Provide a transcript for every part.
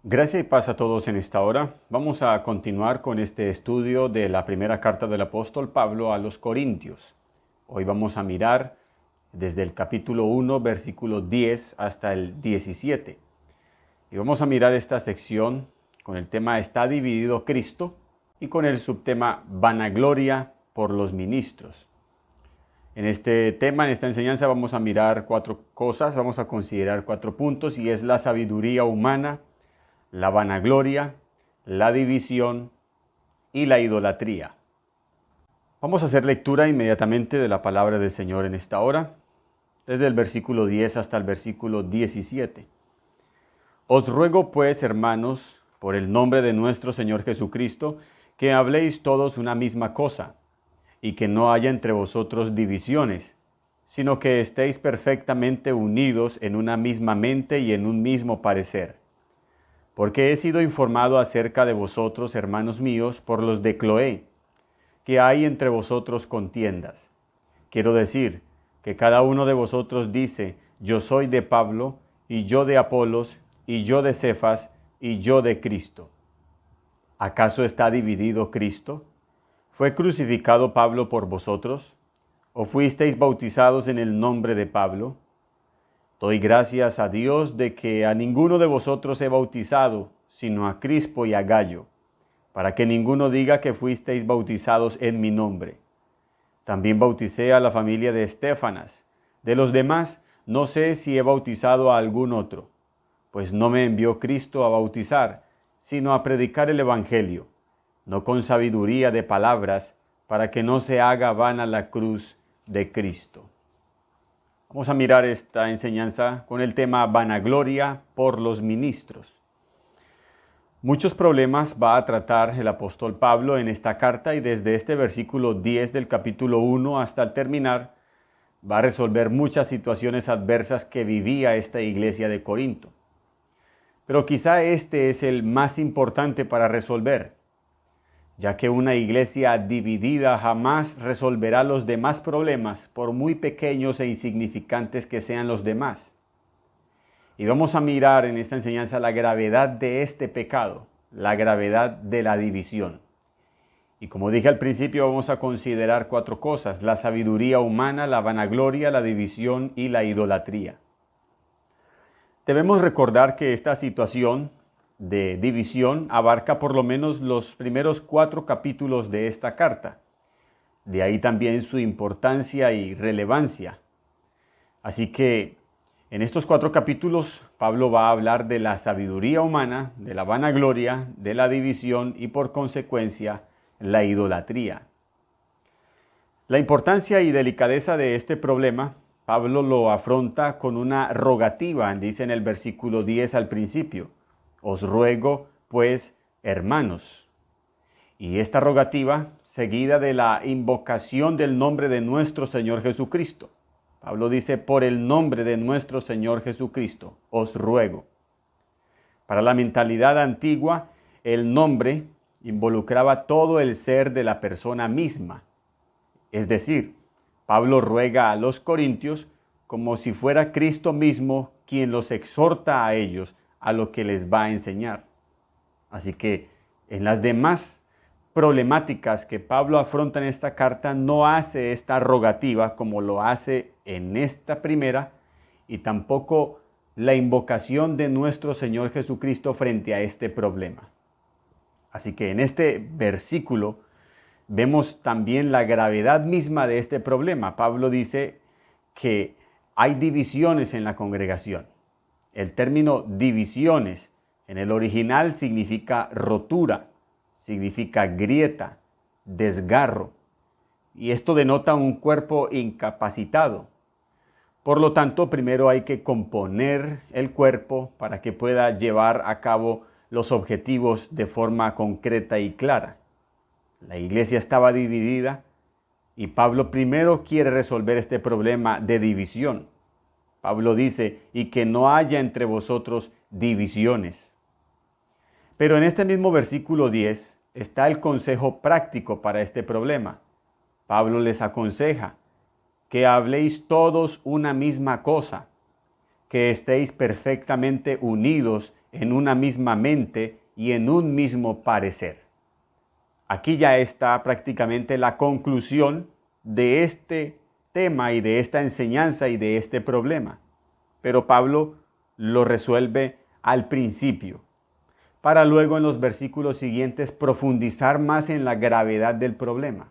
Gracia y paz a todos en esta hora. Vamos a continuar con este estudio de la primera carta del apóstol Pablo a los Corintios. Hoy vamos a mirar desde el capítulo 1, versículo 10 hasta el 17. Y vamos a mirar esta sección con el tema ¿Está dividido Cristo? Y con el subtema Vanagloria por los ministros. En este tema, en esta enseñanza, vamos a mirar cuatro cosas, vamos a considerar cuatro puntos, y es la sabiduría humana, la vanagloria, la división y la idolatría. Vamos a hacer lectura inmediatamente de la palabra del Señor en esta hora, desde el versículo 10 hasta el versículo 17. Os ruego pues, hermanos, por el nombre de nuestro Señor Jesucristo, que habléis todos una misma cosa, y que no haya entre vosotros divisiones, sino que estéis perfectamente unidos en una misma mente y en un mismo parecer. Porque he sido informado acerca de vosotros, hermanos míos, por los de Cloé, que hay entre vosotros contiendas. Quiero decir, que cada uno de vosotros dice, yo soy de Pablo, y yo de Apolos, y yo de Cefas, y yo de Cristo. ¿Acaso está dividido Cristo? ¿Fue crucificado Pablo por vosotros? ¿O fuisteis bautizados en el nombre de Pablo? Doy gracias a Dios de que a ninguno de vosotros he bautizado, sino a Crispo y a Gallo, para que ninguno diga que fuisteis bautizados en mi nombre. También bauticé a la familia de Estéfanas. De los demás, no sé si he bautizado a algún otro, pues no me envió Cristo a bautizar, sino a predicar el Evangelio, no con sabiduría de palabras, para que no se haga vana la cruz de Cristo. Vamos a mirar esta enseñanza con el tema vanagloria por los ministros. Muchos problemas va a tratar el apóstol Pablo en esta carta, y desde este versículo 10 del capítulo 1 hasta el terminar va a resolver muchas situaciones adversas que vivía esta iglesia de Corinto. Pero quizá este es el más importante para resolver, ya que una iglesia dividida jamás resolverá los demás problemas, por muy pequeños e insignificantes que sean los demás. Y vamos a mirar en esta enseñanza la gravedad de este pecado, la gravedad de la división. Y como dije al principio, vamos a considerar cuatro cosas: la sabiduría humana, la vanagloria, la división y la idolatría. Debemos recordar que esta situación de división abarca por lo menos los primeros 4 capítulos de esta carta. De ahí también su importancia y relevancia. Así que en estos 4 capítulos Pablo va a hablar de la sabiduría humana, de la vanagloria, de la división y por consecuencia la idolatría. La importancia y delicadeza de este problema, Pablo lo afronta con una rogativa, dice en el versículo 10 al principio: os ruego, pues, hermanos. Y esta rogativa, seguida de la invocación del nombre de nuestro Señor Jesucristo. Pablo dice, por el nombre de nuestro Señor Jesucristo, os ruego. Para la mentalidad antigua, el nombre involucraba todo el ser de la persona misma. Es decir, Pablo ruega a los corintios como si fuera Cristo mismo quien los exhorta a ellos a lo que les va a enseñar. Así que en las demás problemáticas que Pablo afronta en esta carta, no hace esta rogativa como lo hace en esta primera, y tampoco la invocación de nuestro Señor Jesucristo frente a este problema. Así que en este versículo vemos también la gravedad misma de este problema. Pablo dice que hay divisiones en la congregación. El término divisiones en el original significa rotura, significa grieta, desgarro, y esto denota un cuerpo incapacitado. Por lo tanto, primero hay que componer el cuerpo para que pueda llevar a cabo los objetivos de forma concreta y clara. La iglesia estaba dividida y Pablo primero quiere resolver este problema de división. Pablo dice, y que no haya entre vosotros divisiones. Pero en este mismo versículo 10 está el consejo práctico para este problema. Pablo les aconseja que habléis todos una misma cosa, que estéis perfectamente unidos en una misma mente y en un mismo parecer. Aquí ya está prácticamente la conclusión de este tema y de esta enseñanza y de este problema. Pero Pablo lo resuelve al principio, para luego en los versículos siguientes profundizar más en la gravedad del problema.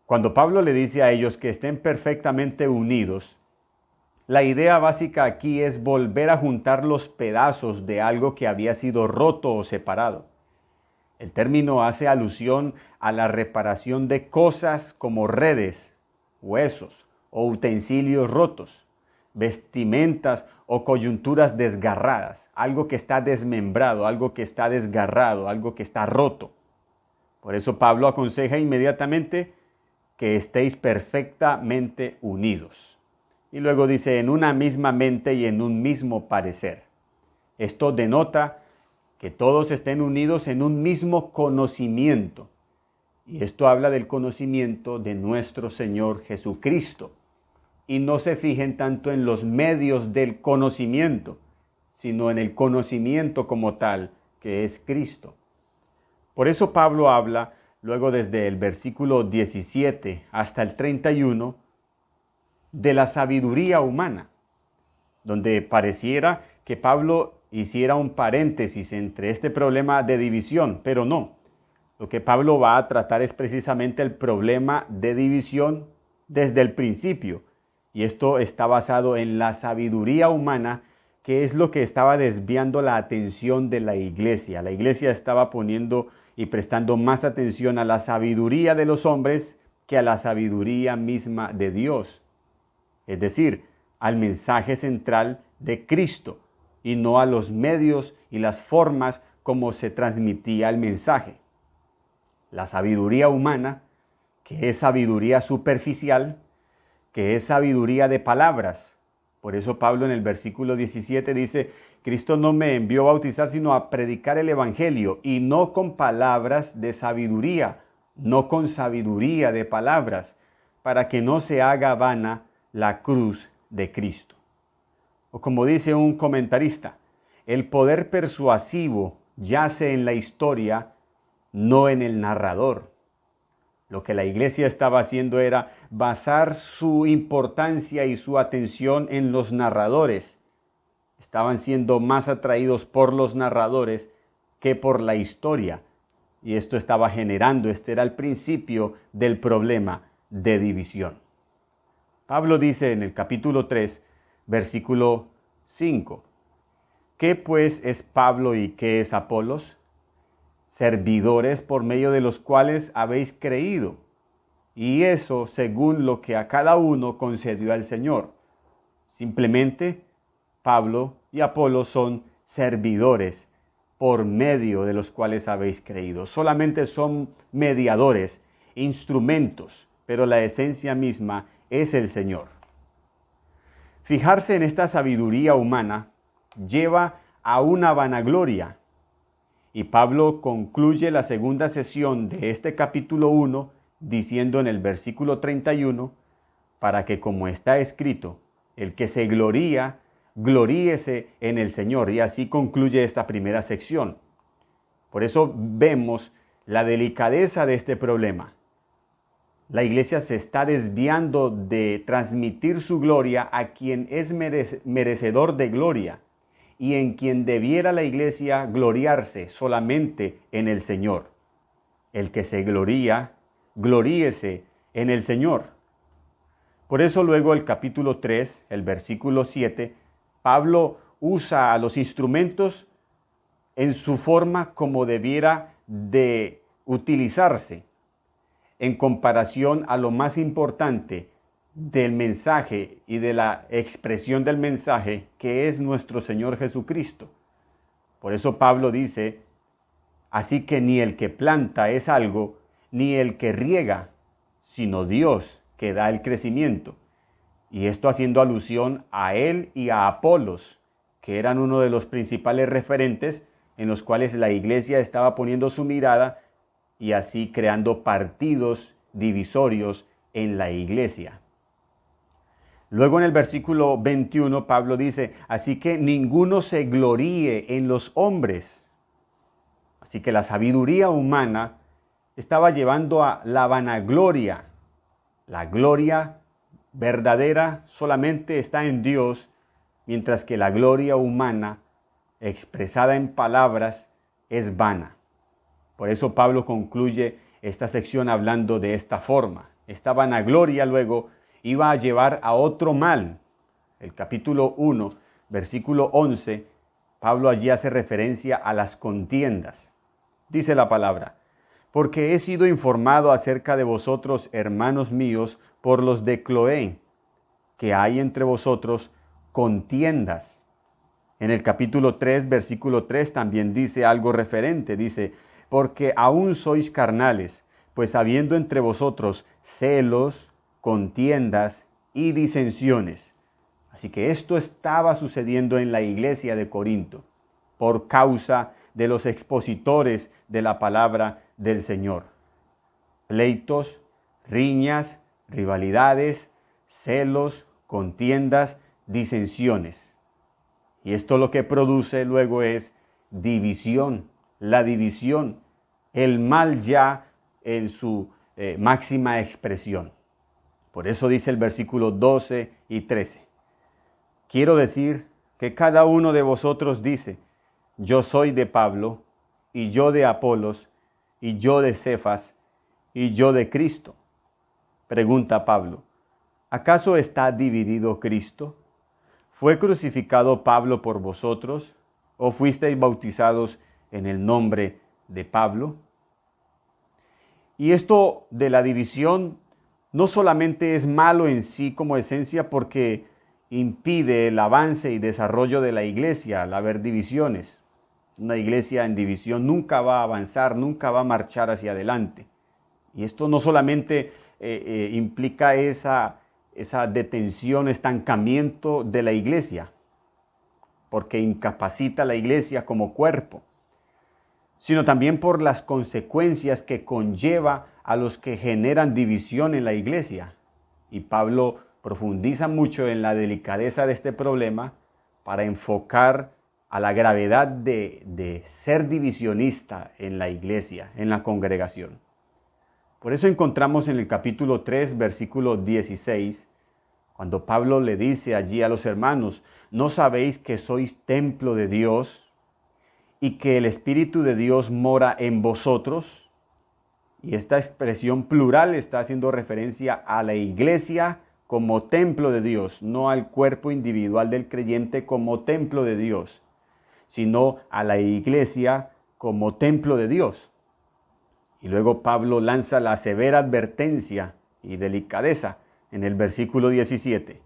Cuando Pablo le dice a ellos que estén perfectamente unidos, la idea básica aquí es volver a juntar los pedazos de algo que había sido roto o separado. El término hace alusión a la reparación de cosas como redes, huesos o utensilios rotos, vestimentas o coyunturas desgarradas, algo que está desmembrado, algo que está desgarrado, algo que está roto. Por eso Pablo aconseja inmediatamente que estéis perfectamente unidos. Y luego dice, en una misma mente y en un mismo parecer. Esto denota que todos estén unidos en un mismo conocimiento. Y esto habla del conocimiento de nuestro Señor Jesucristo. Y no se fijen tanto en los medios del conocimiento, sino en el conocimiento como tal, que es Cristo. Por eso Pablo habla luego desde el versículo 17 hasta el 31 de la sabiduría humana, donde pareciera que Pablo hiciera un paréntesis entre este problema de división, pero no. Lo que Pablo va a tratar es precisamente el problema de división desde el principio. Y esto está basado en la sabiduría humana, que es lo que estaba desviando la atención de la iglesia. La iglesia estaba poniendo y prestando más atención a la sabiduría de los hombres que a la sabiduría misma de Dios. Es decir, al mensaje central de Cristo y no a los medios y las formas como se transmitía el mensaje. La sabiduría humana, que es sabiduría superficial, que es sabiduría de palabras. Por eso Pablo en el versículo 17 dice, Cristo no me envió a bautizar, sino a predicar el evangelio, y no con palabras de sabiduría, no con sabiduría de palabras, para que no se haga vana la cruz de Cristo. O como dice un comentarista, el poder persuasivo yace en la historia, no en el narrador. Lo que la iglesia estaba haciendo era basar su importancia y su atención en los narradores. Estaban siendo más atraídos por los narradores que por la historia. Y esto estaba generando, este era el principio del problema de división. Pablo dice en el capítulo 3, versículo 5, ¿qué pues es Pablo y qué es Apolos? Servidores por medio de los cuales habéis creído, y eso según lo que a cada uno concedió al Señor. Simplemente, Pablo y Apolos son servidores por medio de los cuales habéis creído. Solamente son mediadores, instrumentos, pero la esencia misma es el Señor. Fijarse en esta sabiduría humana lleva a una vanagloria. Y Pablo concluye la segunda sesión de este capítulo 1 diciendo en el versículo 31, para que como está escrito, el que se gloría, gloríese en el Señor. Y así concluye esta primera sección. Por eso vemos la delicadeza de este problema. La iglesia se está desviando de transmitir su gloria a quien es merecedor de gloria, y en quien debiera la iglesia gloriarse solamente en el Señor. El que se gloría, gloríese en el Señor. Por eso luego el capítulo 3, el versículo 7, Pablo usa a los instrumentos en su forma como debiera de utilizarse, en comparación a lo más importante del mensaje y de la expresión del mensaje, que es nuestro Señor Jesucristo. Por eso Pablo dice, así que ni el que planta es algo, ni el que riega, sino Dios que da el crecimiento. Y esto haciendo alusión a él y a Apolos, que eran uno de los principales referentes en los cuales la iglesia estaba poniendo su mirada y así creando partidos divisorios en la iglesia. Luego en el versículo 21 Pablo dice, así que ninguno se gloríe en los hombres. Así que la sabiduría humana estaba llevando a la vanagloria. La gloria verdadera solamente está en Dios, mientras que la gloria humana, expresada en palabras, es vana. Por eso Pablo concluye esta sección hablando de esta forma. Esta vanagloria luego iba a llevar a otro mal. El capítulo 1, versículo 11, Pablo allí hace referencia a las contiendas. Dice la palabra, porque he sido informado acerca de vosotros, hermanos míos, por los de Cloé, que hay entre vosotros contiendas. En el capítulo 3, versículo 3 también dice algo referente. Dice, porque aún sois carnales, pues habiendo entre vosotros celos, contiendas y disensiones. Así que esto estaba sucediendo en la iglesia de Corinto por causa de los expositores de la palabra del Señor. Pleitos, riñas, rivalidades, celos, contiendas, disensiones. Y esto lo que produce luego es división, la división, el mal ya en su máxima expresión. Por eso dice el versículo 12 y 13. Quiero decir que cada uno de vosotros dice, yo soy de Pablo, y yo de Apolos, y yo de Cefas, y yo de Cristo. Pregunta Pablo, ¿acaso está dividido Cristo? ¿Fue crucificado Pablo por vosotros? ¿O fuisteis bautizados en el nombre de Pablo? Y esto de la división no solamente es malo en sí como esencia porque impide el avance y desarrollo de la iglesia al haber divisiones. Una iglesia en división nunca va a avanzar, nunca va a marchar hacia adelante. Y esto no solamente implica esa detención, estancamiento de la iglesia, porque incapacita a la iglesia como cuerpo, sino también por las consecuencias que conlleva a los que generan división en la iglesia. Y Pablo profundiza mucho en la delicadeza de este problema para enfocar a la gravedad de ser divisionista en la iglesia, en la congregación. Por eso encontramos en el capítulo 3, versículo 16, cuando Pablo le dice allí a los hermanos, ¿no sabéis que sois templo de Dios y que el Espíritu de Dios mora en vosotros? Y esta expresión plural está haciendo referencia a la iglesia como templo de Dios, no al cuerpo individual del creyente como templo de Dios, sino a la iglesia como templo de Dios. Y luego Pablo lanza la severa advertencia y delicadeza en el versículo 17.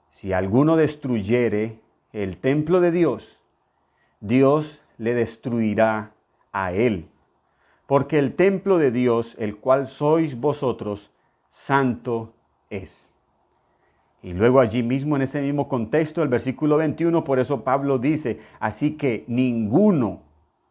Si alguno destruyere el templo de Dios, Dios le destruirá a él. Porque el templo de Dios, el cual sois vosotros, santo es. Y luego allí mismo, en ese mismo contexto, el versículo 21, por eso Pablo dice, así que ninguno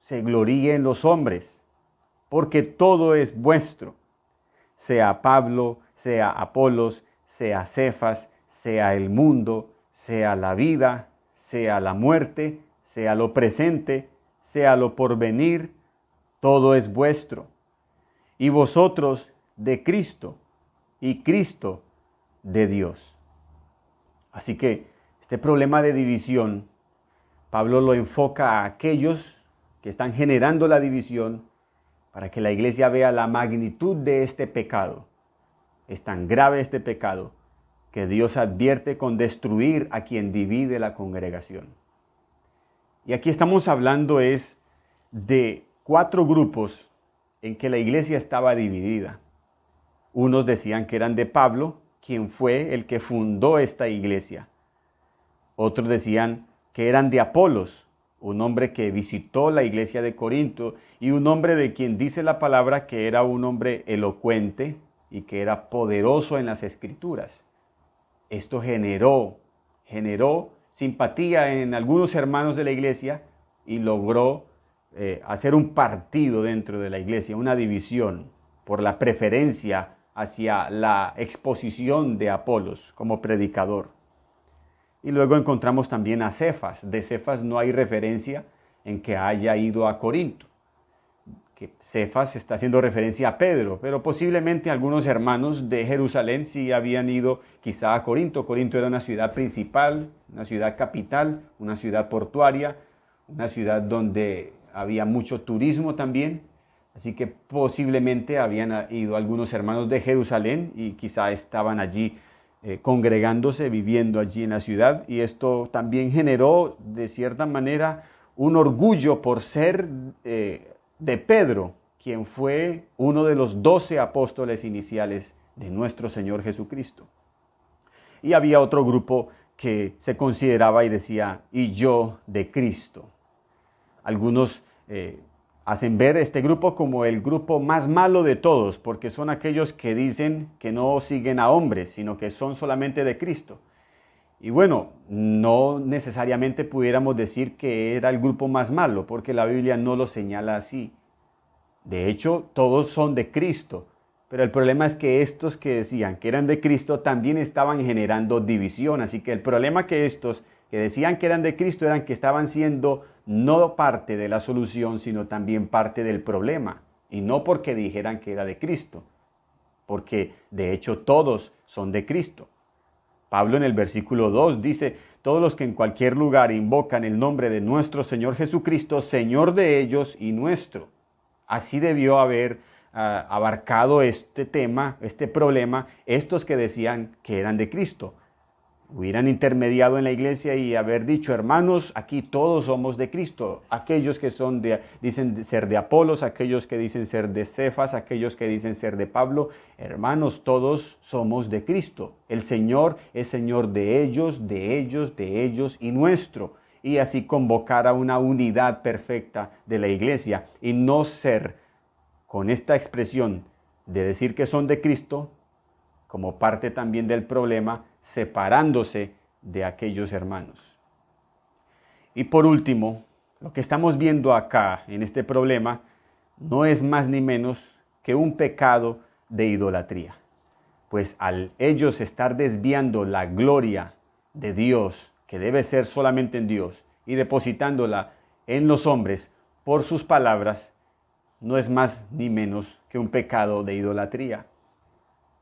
se gloríe en los hombres, porque todo es vuestro, sea Pablo, sea Apolos, sea Cefas, sea el mundo, sea la vida, sea la muerte, sea lo presente, sea lo porvenir, todo es vuestro. Y vosotros de Cristo, y Cristo de Dios. Así que este problema de división, Pablo lo enfoca a aquellos que están generando la división para que la iglesia vea la magnitud de este pecado. Es tan grave este pecado que Dios advierte con destruir a quien divide la congregación. Y aquí estamos hablando de 4 grupos en que la iglesia estaba dividida. Unos decían que eran de Pablo, quien fue el que fundó esta iglesia. Otros decían que eran de Apolos, un hombre que visitó la iglesia de Corinto y un hombre de quien dice la palabra que era un hombre elocuente y que era poderoso en las escrituras. Esto generó simpatía en algunos hermanos de la iglesia y logró hacer un partido dentro de la iglesia, una división por la preferencia hacia la exposición de Apolos como predicador. Y luego encontramos también a Cefas. De Cefas no hay referencia en que haya ido a Corinto. Que Cefas está haciendo referencia a Pedro, pero posiblemente algunos hermanos de Jerusalén sí habían ido quizá a Corinto. Corinto era una ciudad principal, una ciudad capital, una ciudad portuaria, una ciudad donde había mucho turismo también. Así que posiblemente habían ido algunos hermanos de Jerusalén y quizá estaban allí congregándose, viviendo allí en la ciudad. Y esto también generó de cierta manera un orgullo por ser de Pedro, quien fue uno de los 12 apóstoles iniciales de nuestro Señor Jesucristo. Y había otro grupo que se consideraba y decía, y yo de Cristo. Algunos hacen ver este grupo como el grupo más malo de todos, porque son aquellos que dicen que no siguen a hombres, sino que son solamente de Cristo. Y bueno, no necesariamente pudiéramos decir que era el grupo más malo, porque la Biblia no lo señala así. De hecho, todos son de Cristo, pero el problema es que estos que decían que eran de Cristo también estaban generando división. Así que el problema que estos que decían que eran de Cristo eran que estaban siendo no parte de la solución, sino también parte del problema. Y no porque dijeran que era de Cristo, porque de hecho todos son de Cristo. Pablo en el versículo 2 dice, todos los que en cualquier lugar invocan el nombre de nuestro Señor Jesucristo, Señor de ellos y nuestro. Así debió haber abarcado este tema, este problema, estos que decían que eran de Cristo. Hubieran intermediado en la iglesia y haber dicho, hermanos, aquí todos somos de Cristo. Aquellos que dicen ser de Apolos, aquellos que dicen ser de Cefas, aquellos que dicen ser de Pablo. Hermanos, todos somos de Cristo. El Señor es Señor de ellos, de ellos, de ellos y nuestro. Y así convocar a una unidad perfecta de la iglesia y no ser con esta expresión de decir que son de Cristo, como parte también del problema, separándose de aquellos hermanos. Y por último, lo que estamos viendo acá en este problema no es más ni menos que un pecado de idolatría. Pues al ellos estar desviando la gloria de Dios, que debe ser solamente en Dios, y depositándola en los hombres por sus palabras, no es más ni menos que un pecado de idolatría.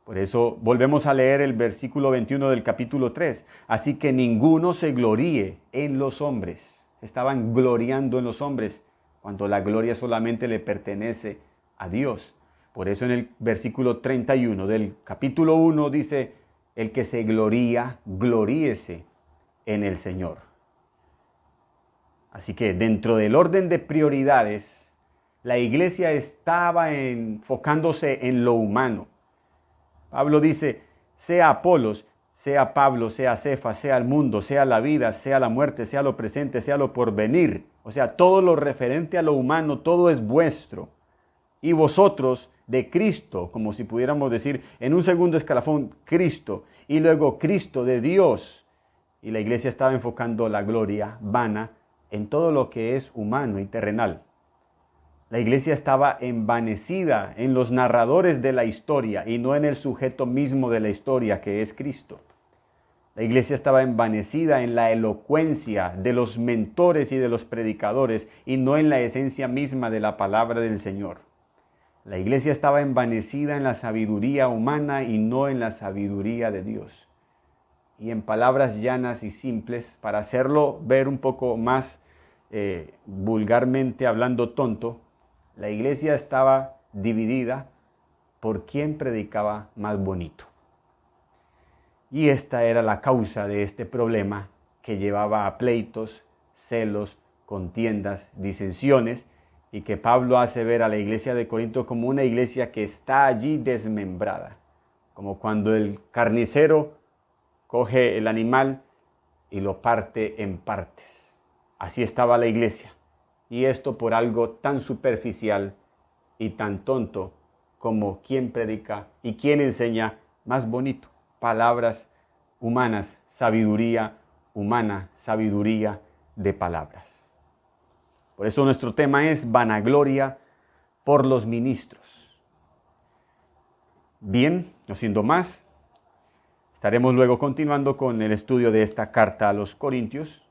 Por eso volvemos a leer el versículo 21 del capítulo 3. Así que ninguno se gloríe en los hombres. Estaban gloriando en los hombres cuando la gloria solamente le pertenece a Dios. Por eso en el versículo 31 del capítulo 1 dice, el que se gloría, gloríese en el Señor. Así que dentro del orden de prioridades, la iglesia estaba enfocándose en lo humano. Pablo dice, sea Apolos, sea Pablo, sea Cefas, sea el mundo, sea la vida, sea la muerte, sea lo presente, sea lo porvenir. O sea, todo lo referente a lo humano, todo es vuestro. Y vosotros de Cristo, como si pudiéramos decir en un segundo escalafón, Cristo. Y luego Cristo de Dios. Y la iglesia estaba enfocando la gloria vana en todo lo que es humano y terrenal. La iglesia estaba envanecida en los narradores de la historia y no en el sujeto mismo de la historia, que es Cristo. La iglesia estaba envanecida en la elocuencia de los mentores y de los predicadores y no en la esencia misma de la palabra del Señor. La iglesia estaba envanecida en la sabiduría humana y no en la sabiduría de Dios. Y en palabras llanas y simples, para hacerlo ver un poco más vulgarmente hablando tonto, la iglesia estaba dividida por quién predicaba más bonito. Y esta era la causa de este problema que llevaba a pleitos, celos, contiendas, disensiones, y que Pablo hace ver a la iglesia de Corinto como una iglesia que está allí desmembrada, como cuando el carnicero coge el animal y lo parte en partes. Así estaba la iglesia. Y esto por algo tan superficial y tan tonto como quién predica y quién enseña más bonito. Palabras humanas, sabiduría humana, sabiduría de palabras. Por eso nuestro tema es vanagloria por los ministros. Bien, no siendo más, estaremos luego continuando con el estudio de esta carta a los Corintios.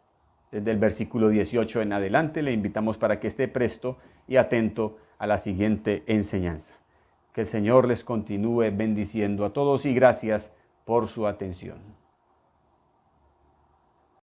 Desde el versículo 18 en adelante le invitamos para que esté presto y atento a la siguiente enseñanza. Que el Señor les continúe bendiciendo a todos y gracias por su atención.